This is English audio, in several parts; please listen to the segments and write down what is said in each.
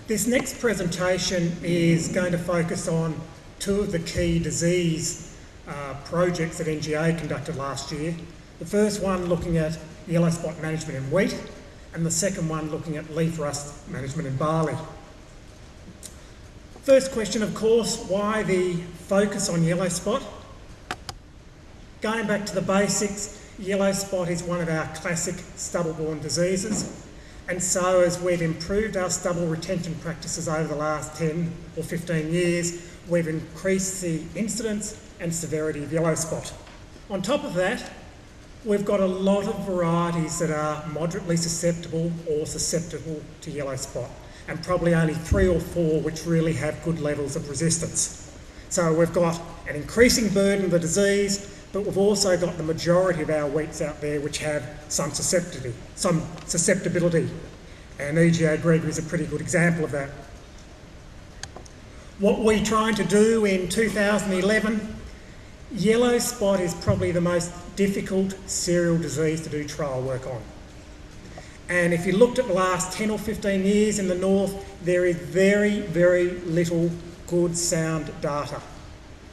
This next presentation is going to focus on two of the key disease projects that NGA conducted last year. The first one looking at yellow spot management in wheat, and the second one looking at leaf rust management in barley. First question, of course, why the focus on yellow spot? Going back to the basics, yellow spot is one of our classic stubble-borne diseases. And so as we've improved our stubble retention practices over the last 10 or 15 years, we've increased the incidence and severity of yellow spot. On top of that, we've got a lot of varieties that are moderately susceptible or susceptible to yellow spot, and probably only 3 or 4 which really have good levels of resistance. So we've got an increasing burden of the disease, but we've also got the majority of our wheats out there which have some susceptibility. And EGA Gregory is a pretty good example of that. What we're trying to do in 2011, yellow spot is probably the most difficult cereal disease to do trial work on. And if you looked at the last 10 or 15 years in the north, there is very, very little good sound data.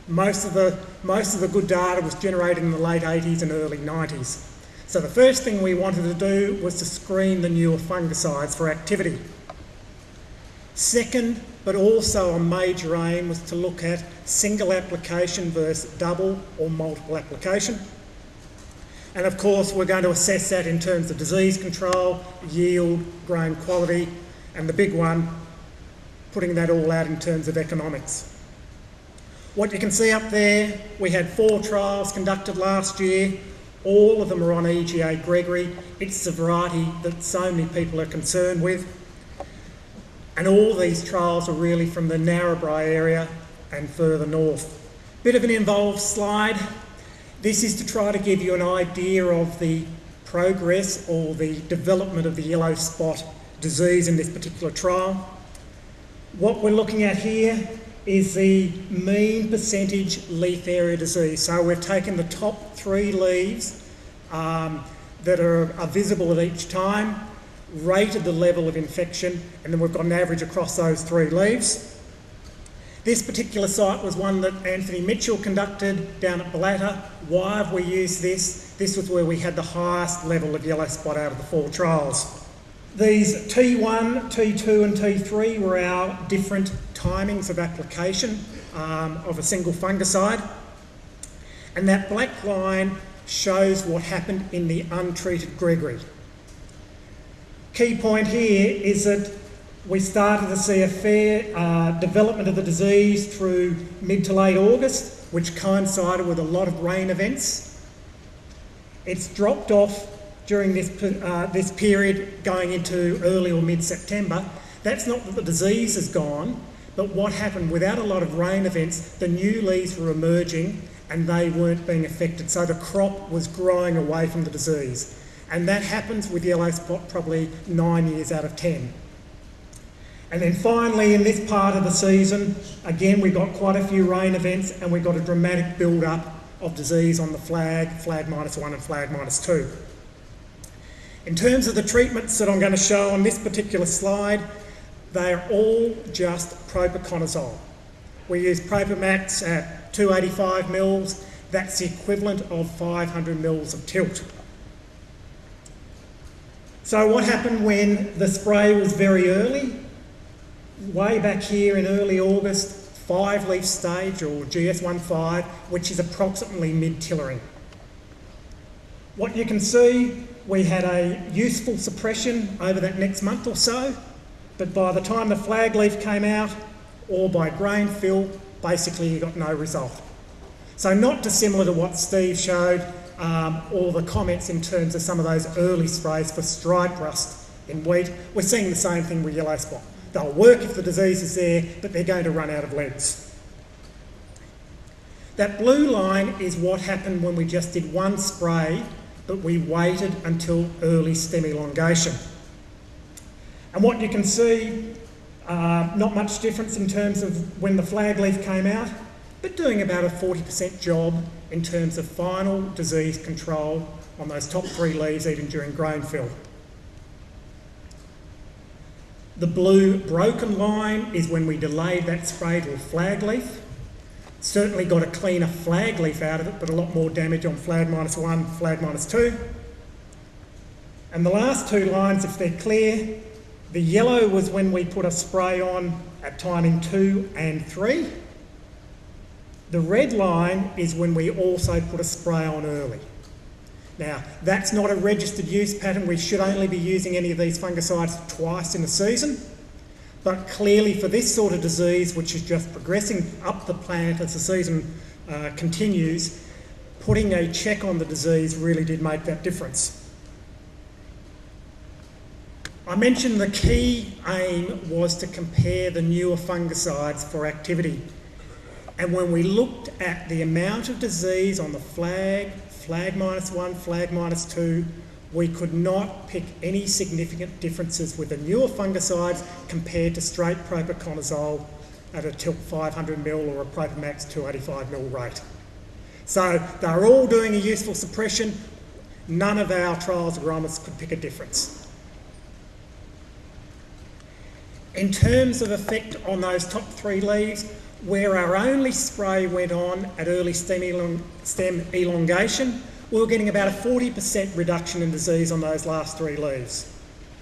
Most of the good data was generated in the late 80s and early 90s. So the first thing we wanted to do was to screen the newer fungicides for activity. Second, but also a major aim, was to look at single application versus double or multiple application. And of course, we're going to assess that in terms of disease control, yield, grain quality, and the big one, putting that all out in terms of economics. What you can see up there, we had 4 trials conducted last year. All of them are on EGA Gregory. It's the variety that so many people are concerned with. And all these trials are really from the Narrabri area and further north. Bit of an involved slide. This is to try to give you an idea of the progress or the development of the yellow spot disease in this particular trial. What we're looking at here is the mean percentage leaf area disease. So we've taken the top 3 leaves that are visible at each time, rated the level of infection, and then we've got an average across those 3 leaves. This particular site was one that Anthony Mitchell conducted down at Blatter. Why have we used this? This was where we had the highest level of yellow spot out of the 4 trials. These T1, T2 and T3 were our different timings of application of a single fungicide. And that black line shows what happened in the untreated Gregory. Key point here is that we started to see a fair development of the disease through mid to late August, which coincided with a lot of rain events. It's dropped off during this period going into early or mid-September. That's not that the disease is gone, but what happened, without a lot of rain events, the new leaves were emerging and they weren't being affected, so the crop was growing away from the disease. And that happens with yellow spot probably 9 years out of 10. And then finally, in this part of the season, again, we've got quite a few rain events and we've got a dramatic build-up of disease on the flag -1 and flag -2. In terms of the treatments that I'm going to show on this particular slide, they are all just propiconazole. We use Propamax at 285 mils. That's the equivalent of 500 mils of tilt. So what happened when the spray was very early? Way back here in early August, 5-leaf stage or GS15, which is approximately mid-tillering. What you can see, we had a useful suppression over that next month or so, but by the time the flag leaf came out, or by grain fill, basically you got no result. So not dissimilar to what Steve showed, or the comments in terms of some of those early sprays for stripe rust in wheat. We're seeing the same thing with yellow spot. They'll work if the disease is there, but they're going to run out of legs. That blue line is what happened when we just did 1 spray, but we waited until early stem elongation. And what you can see, not much difference in terms of when the flag leaf came out, but doing about a 40% job in terms of final disease control on those top 3 leaves even during grain fill. The blue broken line is when we delayed that spray to a flag leaf. Certainly got a cleaner flag leaf out of it, but a lot more damage on flag -1, flag -2. And the last two lines, if they're clear, the yellow was when we put a spray on at timing 2 and 3. The red line is when we also put a spray on early. Now, that's not a registered use pattern. We should only be using any of these fungicides twice in a season. But clearly for this sort of disease, which is just progressing up the plant as the season continues, putting a check on the disease really did make that difference. I mentioned the key aim was to compare the newer fungicides for activity. And when we looked at the amount of disease on the flag -1, flag -2, we could not pick any significant differences with the newer fungicides compared to straight propiconazole at a Tilk 500ml or a Propamax 285ml rate. So they're all doing a useful suppression. None of our trials agronomists could pick a difference. In terms of effect on those top 3 leaves, where our only spray went on at early stem elongation, we were getting about a 40% reduction in disease on those last 3 leaves.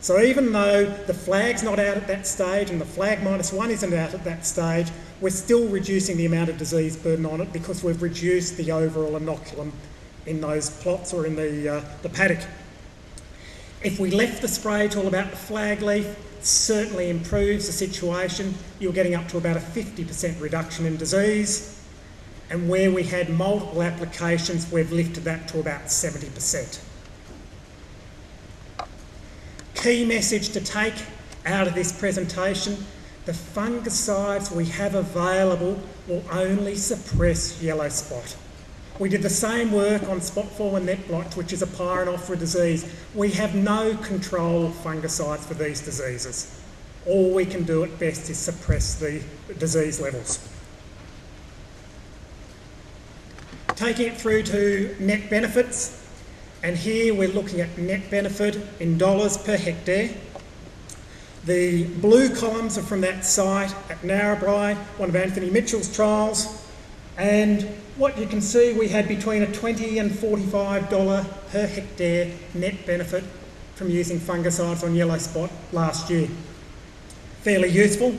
So even though the flag's not out at that stage and the flag -1 isn't out at that stage, we're still reducing the amount of disease burden on it because we've reduced the overall inoculum in those plots or in the paddock. If we left the spray till about the flag leaf, certainly improves the situation. You're getting up to about a 50% reduction in disease. And where we had multiple applications, we've lifted that to about 70%. Key message to take out of this presentation, the fungicides we have available will only suppress yellow spot. We did the same work on spot fall and net blotch, which is a pyrenophora disease. We have no control fungicides for these diseases. All we can do at best is suppress the disease levels. Taking it through to net benefits, and here we're looking at net benefit in dollars per hectare. The blue columns are from that site at Narrabri, one of Anthony Mitchell's trials, and what you can see, we had between a $20 and $45 per hectare net benefit from using fungicides on yellow spot last year. Fairly useful.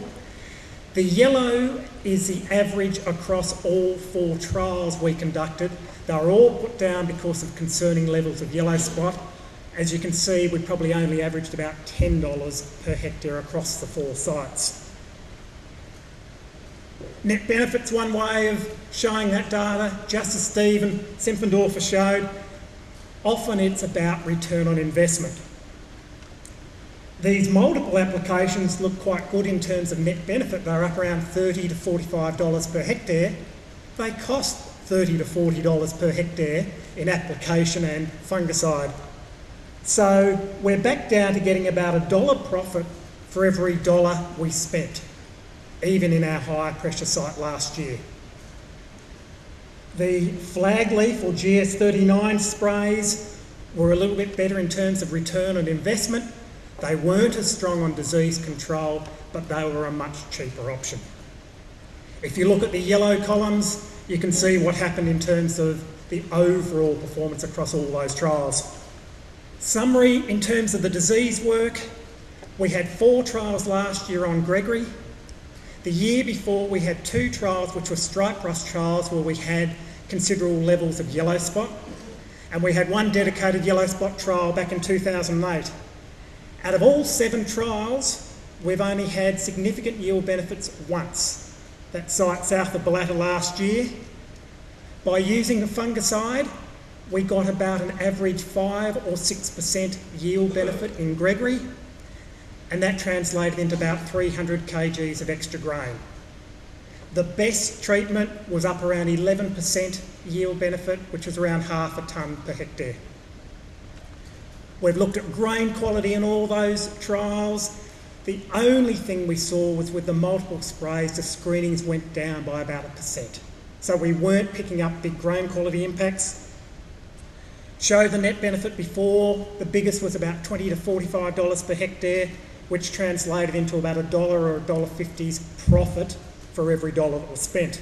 The yellow is the average across all 4 trials we conducted. They were all put down because of concerning levels of yellow spot. As you can see, we probably only averaged about $10 per hectare across the 4 sites. Net benefits, one way of showing that data, just as Stephen Simpfendorfer showed, often it's about return on investment. These multiple applications look quite good in terms of net benefit. They're up around $30 to $45 per hectare. They cost $30 to $40 per hectare in application and fungicide. So we're back down to getting about $1 profit for every dollar we spent, even in our high pressure site last year. The flag leaf or GS39 sprays were a little bit better in terms of return on investment. They weren't as strong on disease control, but they were a much cheaper option. If you look at the yellow columns, you can see what happened in terms of the overall performance across all those trials. Summary in terms of the disease work, we had 4 trials last year on Gregory. The year before we had 2 trials which were stripe rust trials where we had considerable levels of yellow spot, and we had 1 dedicated yellow spot trial back in 2008. Out of all 7 trials, we've only had significant yield benefits once. That site south of Ballatta last year. By using the fungicide, we got about an average 5 or 6% yield benefit in Gregory, and that translated into about 300 kgs of extra grain. The best treatment was up around 11% yield benefit, which was around half a tonne per hectare. We've looked at grain quality in all those trials. The only thing we saw was with the multiple sprays, the screenings went down by about 1%. So we weren't picking up big grain quality impacts. Show the net benefit before, the biggest was about $20 to $45 per hectare. which translated into about $1 or $1.50's profit for every dollar that was spent.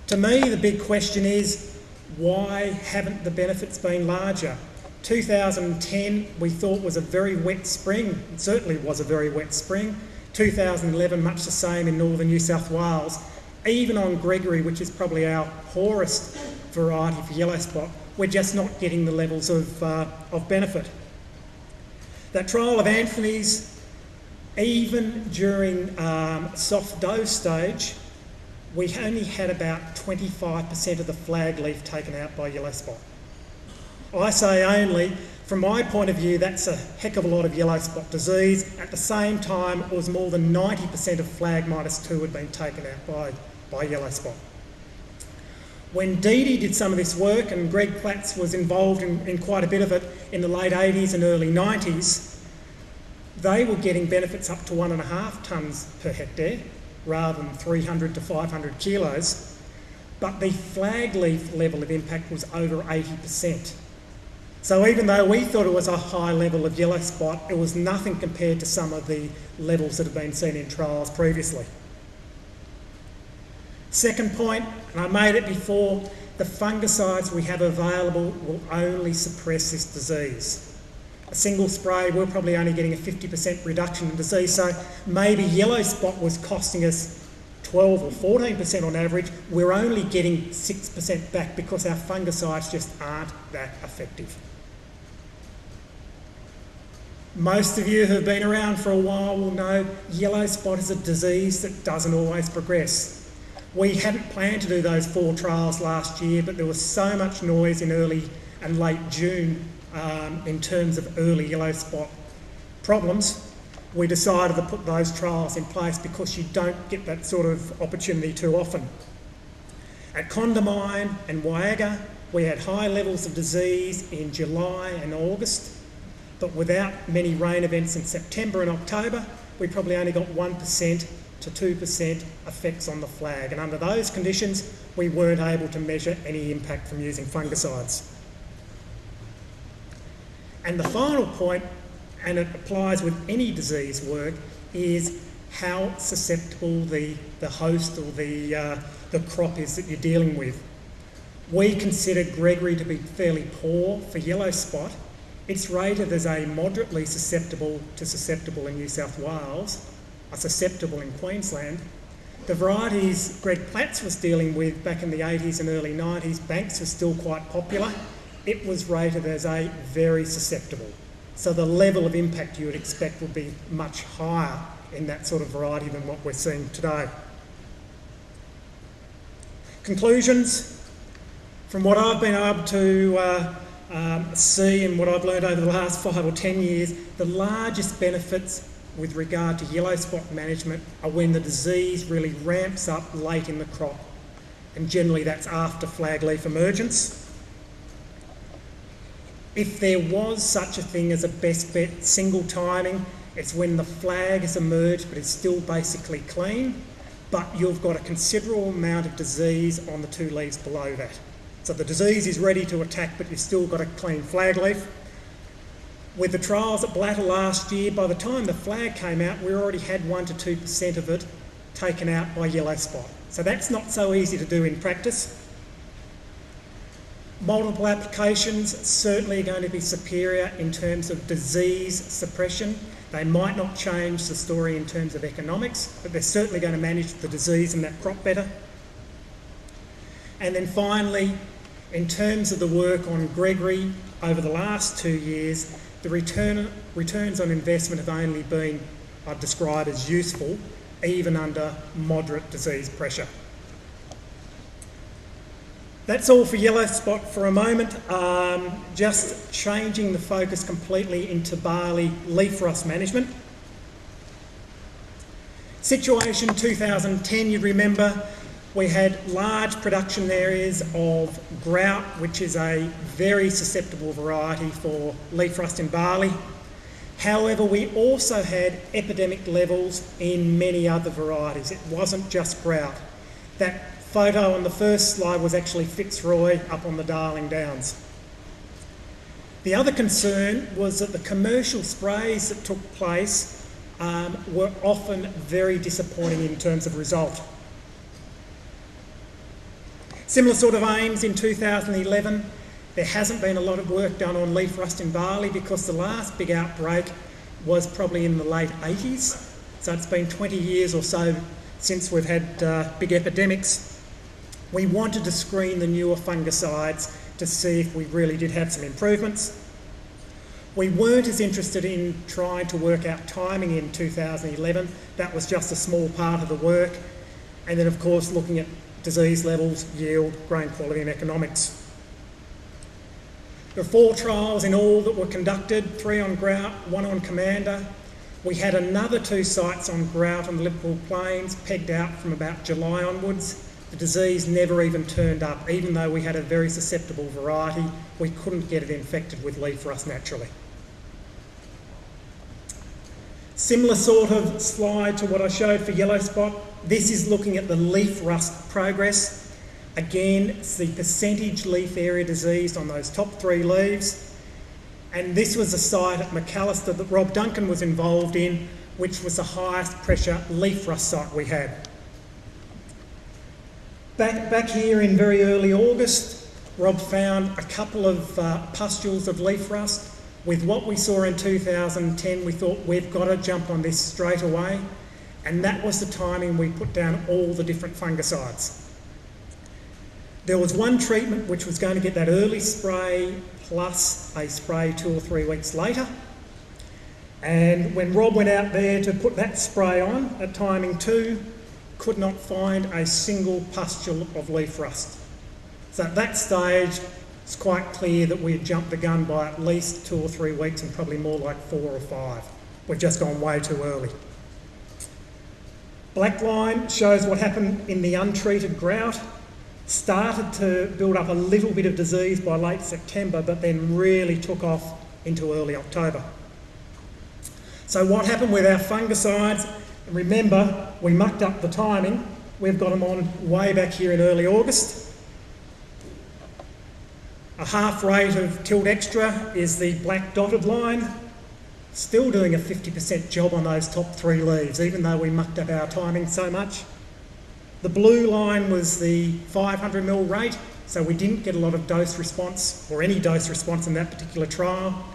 To me, the big question is, why haven't the benefits been larger? 2010 we thought was a very wet spring. It certainly was a very wet spring. 2011 much the same in northern New South Wales. Even on Gregory, which is probably our poorest variety for yellow spot, we're just not getting the levels of benefit. That trial of Anthony's, even during soft dough stage, we only had about 25% of the flag leaf taken out by yellow spot. I say only, from my point of view, that's a heck of a lot of yellow spot disease. At the same time, it was more than 90% of flag -2 had been taken out by yellow spot. When Dee did some of this work, and Greg Platts was involved in quite a bit of it in the late 80s and early 90s, they were getting benefits up to 1.5 tonnes per hectare, rather than 300 to 500 kilos, but the flag leaf level of impact was over 80%. So even though we thought it was a high level of yellow spot, it was nothing compared to some of the levels that have been seen in trials previously. Second point, and I made it before, the fungicides we have available will only suppress this disease. A single spray, we're probably only getting a 50% reduction in disease, so maybe yellow spot was costing us 12 or 14% on average. We're only getting 6% back because our fungicides just aren't that effective. Most of you who have been around for a while will know yellow spot is a disease that doesn't always progress. We hadn't planned to do those 4 trials last year, but there was so much noise in early and late June in terms of early yellow spot problems, we decided to put those trials in place because you don't get that sort of opportunity too often. At Condamine and Waiaga, we had high levels of disease in July and August, but without many rain events in September and October, we probably only got 1% to 2% effects on the flag. And under those conditions, we weren't able to measure any impact from using fungicides. And the final point, and it applies with any disease work, is how susceptible the host or the crop is that you're dealing with. We consider Gregory to be fairly poor for yellow spot. It's rated as a moderately susceptible to susceptible in New South Wales, a susceptible in Queensland. The varieties Greg Platts was dealing with back in the 80s and early 90s, Banks was still quite popular. It was rated as a very susceptible. So the level of impact you would expect would be much higher in that sort of variety than what we're seeing today. Conclusions. From what I've been able to see and what I've learned over the last 5 or 10 years, the largest benefits with regard to yellow spot management are when the disease really ramps up late in the crop, and generally that's after flag leaf emergence. If there was such a thing as a best bet single timing, it's when the flag has emerged but it's still basically clean, but you've got a considerable amount of disease on the 2 leaves below that. So the disease is ready to attack, but you've still got a clean flag leaf. With the trials at Blatter last year, by the time the flag came out, we already had 1 to 2% of it taken out by yellow spot. So that's not so easy to do in practice. Multiple applications certainly are going to be superior in terms of disease suppression. They might not change the story in terms of economics, but they're certainly going to manage the disease in that crop better. And then finally, in terms of the work on Gregory over the last 2 years, the returns on investment have only been, I'd describe as useful, even under moderate disease pressure. That's all for yellow spot for a moment. Just changing the focus completely into barley leaf rust management. Situation 2010, you remember, we had large production areas of grout, which is a very susceptible variety for leaf rust in barley. However, we also had epidemic levels in many other varieties. It wasn't just grout. That photo on the first slide was actually Fitzroy up on the Darling Downs. The other concern was that the commercial sprays that took place were often very disappointing in terms of result. Similar sort of aims in 2011. There hasn't been a lot of work done on leaf rust in barley because the last big outbreak was probably in the late 80s. So it's been 20 years or so since we've had big epidemics. We wanted to screen the newer fungicides to see if we really did have some improvements. We weren't as interested in trying to work out timing in 2011. That was just a small part of the work. And then, of course, looking at disease levels, yield, grain quality and economics. There were 4 trials in all that were conducted, 3 on grout, 1 on commander. We had another 2 sites on grout on the Liverpool Plains, pegged out from about July onwards. The disease never even turned up. Even though we had a very susceptible variety, we couldn't get it infected with leaf rust naturally. Similar sort of slide to what I showed for yellow spot. This is looking at the leaf rust progress. Again, it's the percentage leaf area diseased on those top 3 leaves. And this was a site at Macalister that Rob Duncan was involved in, which was the highest pressure leaf rust site we had. Back here in very early August, Rob found a couple of pustules of leaf rust. With what we saw in 2010, we thought we've got to jump on this straight away. And that was the timing we put down all the different fungicides. There was one treatment which was going to get that early spray plus a spray 2 or 3 weeks later. And when Rob went out there to put that spray on at timing 2, could not find a single pustule of leaf rust. So at that stage, it's quite clear that we had jumped the gun by at least 2 or 3 weeks and probably more like 4 or 5. We've just gone way too early. Black line shows what happened in the untreated grout. Started to build up a little bit of disease by late September, but then really took off into early October. So what happened with our fungicides? Remember, we mucked up the timing. We've got them on way back here in early August. A half rate of Tilt Extra is the black dotted line. Still doing a 50% job on those top 3 leaves, even though we mucked up our timing so much. The blue line was the 500 ml rate, so we didn't get a lot of dose response, or any dose response in that particular trial.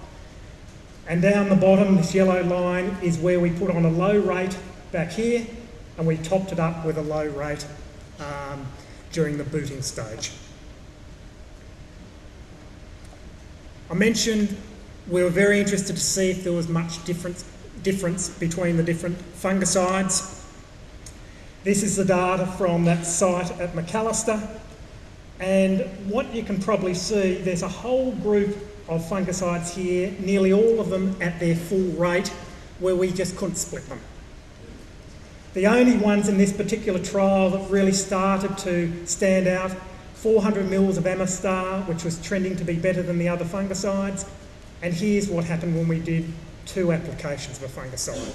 And down the bottom, this yellow line is where we put on a low rate back here, and we topped it up with a low rate during the booting stage. I mentioned we were very interested to see if there was much difference between the different fungicides. This is the data from that site at Macalister, and what you can probably see, there's a whole group of fungicides here, nearly all of them at their full rate, where we just couldn't split them. The only ones in this particular trial that really started to stand out, 400 mils of Amistar, which was trending to be better than the other fungicides, and here's what happened when we did 2 applications of a fungicide.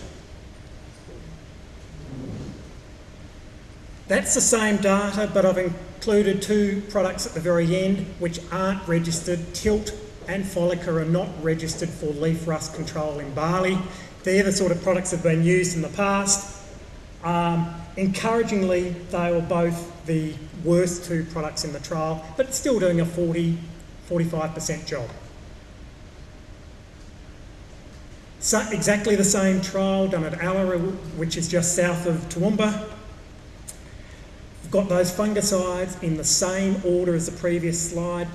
That's the same data, but I've included 2 products at the very end which aren't registered. Tilt and Folica are not registered for leaf rust control in barley. They're the sort of products that have been used in the past. Encouragingly, they were both the worst 2 products in the trial, but still doing a 40–45% job. So exactly the same trial done at Allora, which is just south of Toowoomba. Got those fungicides in the same order as the previous slide.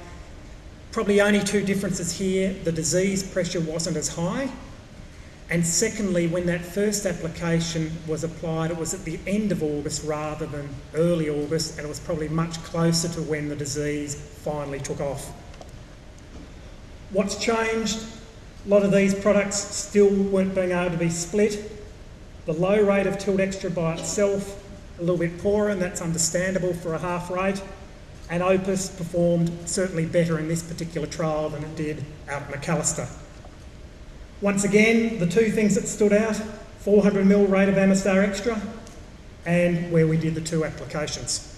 Probably only 2 differences here. The disease pressure wasn't as high. And secondly, when that first application was applied, it was at the end of August rather than early August, and it was probably much closer to when the disease finally took off. What's changed? A lot of these products still weren't being able to be split. The low rate of Tilt Extra by itself, a little bit poorer, and that's understandable for a half rate. And Opus performed certainly better in this particular trial than it did out at Macalister. Once again, the 2 things that stood out, 400 ml rate of Amistar Extra, and where we did the 2 applications.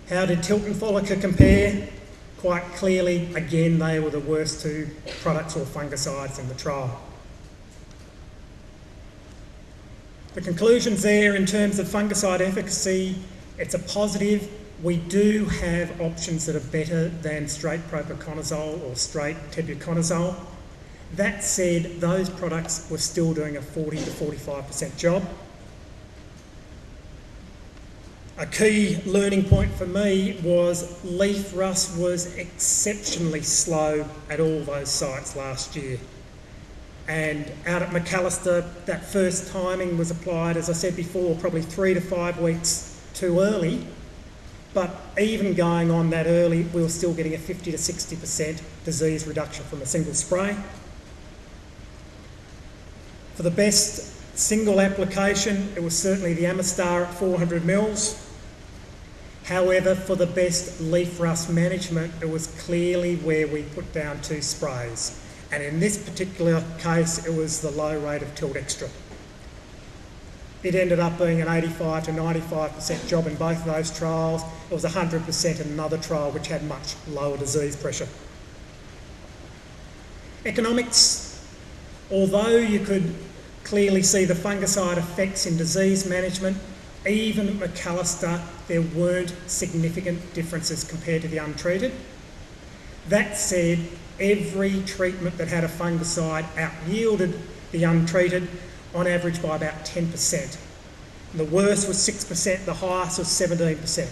How did Tilt and Folica compare? Quite clearly, again, they were the worst two products or fungicides in the trial. The conclusions there in terms of fungicide efficacy, it's a positive. We do have options that are better than straight propiconazole or straight tebuconazole. That said, those products were still doing a 40 to 45% job. A key learning point for me was leaf rust was exceptionally slow at all those sites last year. And out at Macalister, that first timing was applied, as I said before, probably 3 to 5 weeks too early. But even going on that early, we were still getting a 50 to 60% disease reduction from a single spray. For the best single application, it was certainly the Amistar at 400 mils. However, for the best leaf rust management, it was clearly where we put down 2 sprays. And in this particular case, it was the low rate of Tilt Extra. It ended up being an 85 to 95% job in both of those trials. It was 100% in another trial which had much lower disease pressure. Economics, although you could clearly see the fungicide effects in disease management, even at Macalister, there weren't significant differences compared to the untreated. That said, every treatment that had a fungicide out-yielded the untreated on average by about 10%. The worst was 6%, the highest was 17%.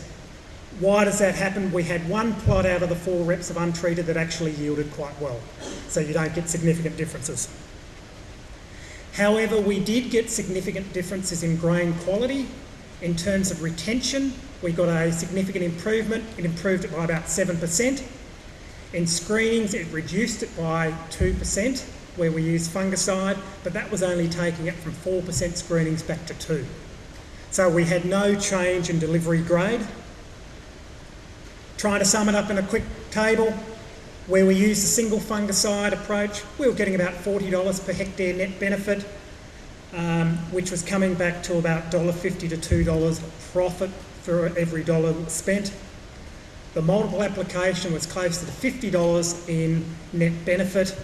Why does that happen? We had one plot out of the 4 reps of untreated that actually yielded quite well, so you don't get significant differences. However, we did get significant differences in grain quality. In terms of retention, we got a significant improvement. It improved it by about 7%. In screenings, it reduced it by 2% where we used fungicide, but that was only taking it from 4% screenings back to 2%. So we had no change in delivery grade. Trying to sum it up in a quick table, where we used a single fungicide approach, we were getting about $40 per hectare net benefit, which was coming back to about $1.50 to $2 profit for every dollar spent. The multiple application was close to the $50 in net benefit,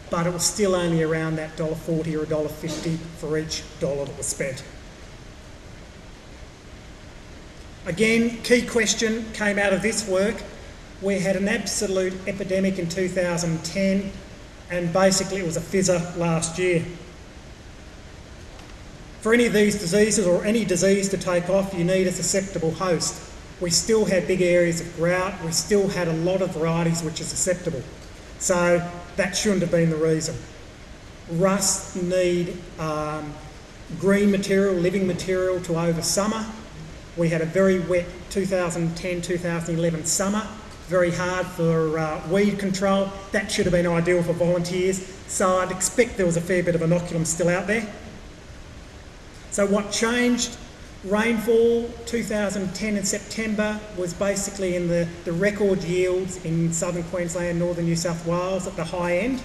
but it was still only around that $1.40 or $1.50 for each dollar that was spent. Again, key question came out of this work. We had an absolute epidemic in 2010, and basically it was a fizzer last year. For any of these diseases, or any disease to take off, you need a susceptible host. We still had big areas of drought, we still had a lot of varieties which are susceptible. So that shouldn't have been the reason. Rust need green material, living material to over summer. We had a very wet 2010-2011 summer, very hard for weed control. That should have been ideal for volunteers. So I'd expect there was a fair bit of inoculum still out there. So what changed? Rainfall 2010 in September was basically in the record yields in southern Queensland, northern New South Wales at the high end.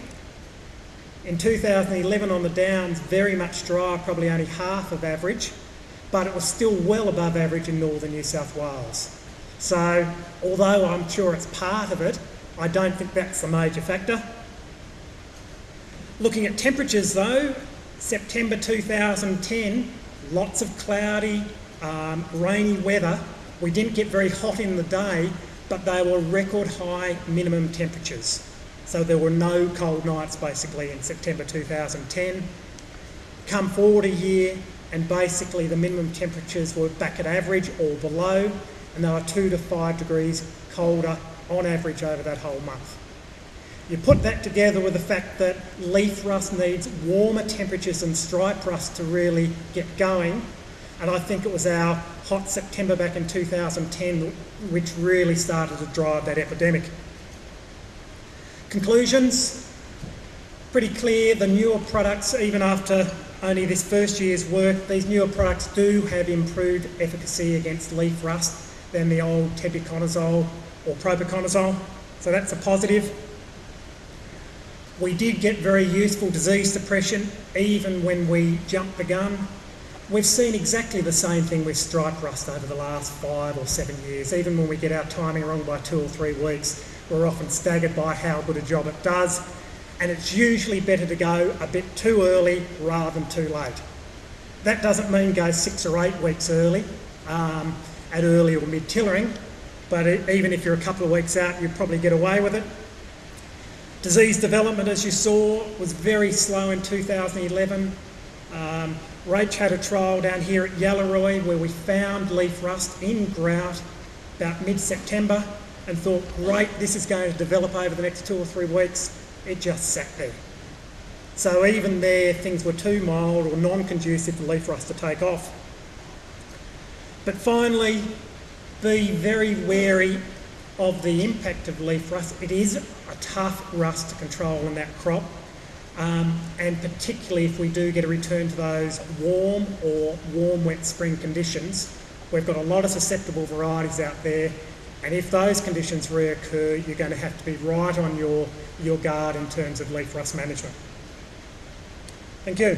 In 2011 on the Downs, very much drier, probably only half of average, but it was still well above average in northern New South Wales. So although I'm sure it's part of it, I don't think that's the major factor. Looking at temperatures though, September 2010, lots of cloudy, rainy weather. We didn't get very hot in the day, but they were record high minimum temperatures. So there were no cold nights basically in September 2010. Come forward a year and basically the minimum temperatures were back at average or below, and they were 2 to 5 degrees colder on average over that whole month. You put that together with the fact that leaf rust needs warmer temperatures than stripe rust to really get going, and I think it was our hot September back in 2010 which really started to drive that epidemic. Conclusions? Pretty clear, the newer products, even after only this first year's work, these newer products do have improved efficacy against leaf rust than the old tebuconazole or propiconazole, so that's a positive. We did get very useful disease suppression even when we jumped the gun. We've seen exactly the same thing with stripe rust over the last 5 or 7 years. Even when we get our timing wrong by 2 or 3 weeks, we're often staggered by how good a job it does, and it's usually better to go a bit too early rather than too late. That doesn't mean go 6 or 8 weeks early at early or mid-tillering, but even if you're a couple of weeks out, you'd probably get away with it. Disease development, as you saw, was very slow in 2011. Rach had a trial down here at Yalleroy where we found leaf rust in grout about mid-September and thought, great, this is going to develop over the next 2 or 3 weeks. It just sat there. So even there, things were too mild or non-conducive for leaf rust to take off. But finally, be very wary of the impact of leaf rust. It is a tough rust to control in that crop, and particularly if we do get a return to those warm or warm-wet spring conditions. We've got a lot of susceptible varieties out there, and if those conditions reoccur, you're going to have to be right on your guard in terms of leaf rust management. Thank you.